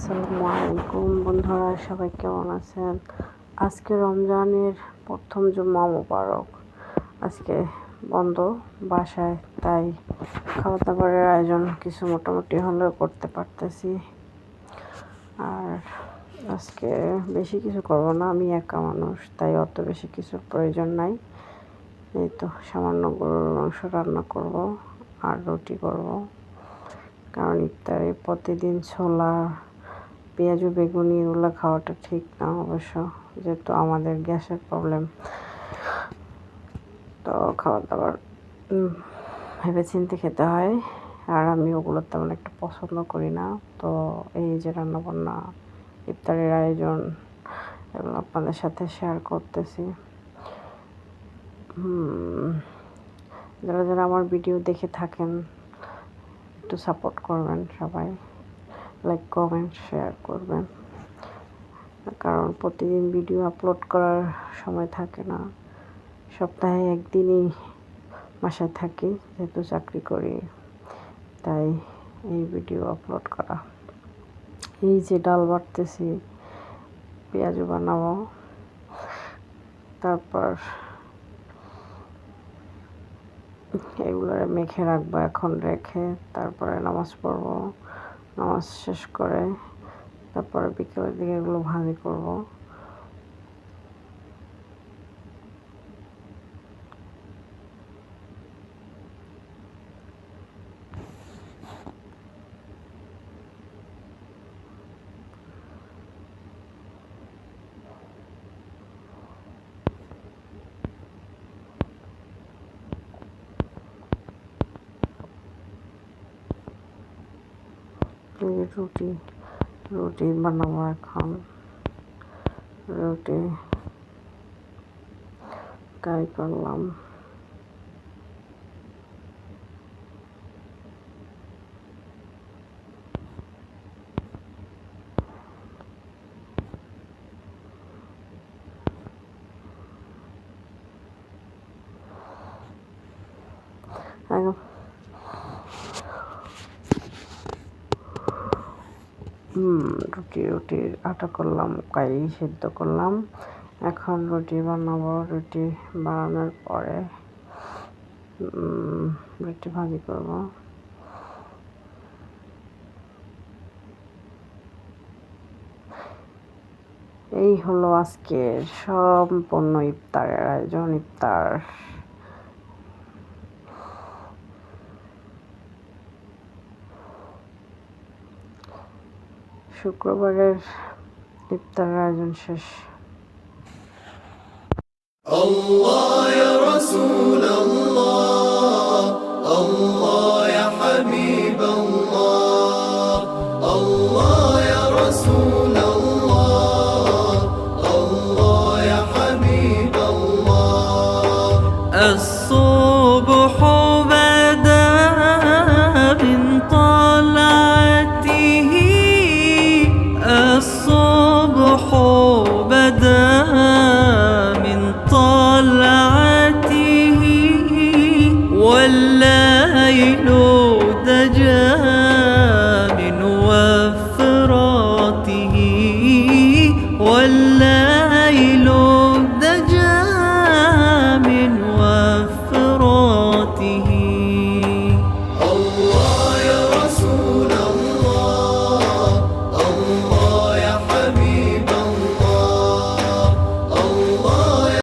আসসালামু আলাইকুম বন্ধুরা, সবাই কেমন আছেন? আজকে রমজানের প্রথম জুম্মা মোবারক। আজকে বন্ধ বাসায়, তাই খাওয়া দাওয়ারের আয়োজন কিছু মোটামুটি হলেও করতে পারতেছি। আর আজকে বেশি কিছু করবো না, আমি একা মানুষ, তাই অত বেশি কিছুর প্রয়োজন নাই। এই তো সামান্য গরুর মাংস রান্না করব আর রুটি করব, কারণ ইফতারে প্রতিদিন ছোলা, পেঁয়াজ ও বেগুনি এগুলো খাওয়াটা ঠিক না অবশ্য, যেহেতু আমাদের গ্যাসের প্রবলেম। তো খাবার দাবার ভেবে চিন্তে খেতে হয়, আর আমি ওগুলো তেমন একটা পছন্দ করি না। তো এই যে রান্নাবান্না, ইফতারের আয়োজন, এগুলো আপনাদের সাথে শেয়ার করতেছি। যারা যারা আমার ভিডিও দেখে থাকেন একটু সাপোর্ট করবেন, সবাই লাইক কমেন্ট শেয়ার করবেন, কারণ প্রতিদিন ভিডিও আপলোড করার সময় থাকে না। সপ্তাহে একদিনই বাসায় থাকি, যেহেতু চাকরি করি, তাই এই ভিডিও আপলোড করা। এই যে ডাল বাটতেছি, পেঁয়াজু বানাবো, তারপর এগুলো মেখে রাখবো। এখন রেখে তারপরে নামাজ পড়বো, নামাজ শেষ করে তারপরে বিকেলের দিকে এগুলো ভাজি করবো। রুটি রুটি বানাবো। এখন রুটি কারি করলাম। রুটির আটা করলাম, কারি সিদ্ধ করলাম। এখন রুটি বানাবো। রুটি বানানোর পরে রুটি ভাজি করব। এই হলো আজকের সম্পূর্ণ ইফতারের আয়োজন। ইফতার শুক্রবারের ইফতারের আয়োজন শেষ। আল্লাহ ইয়া রাসূল আল্লাহ, আল্লাহ ইয়া হাবিব আল্লাহ, আল্লাহ ইয়া রাসূল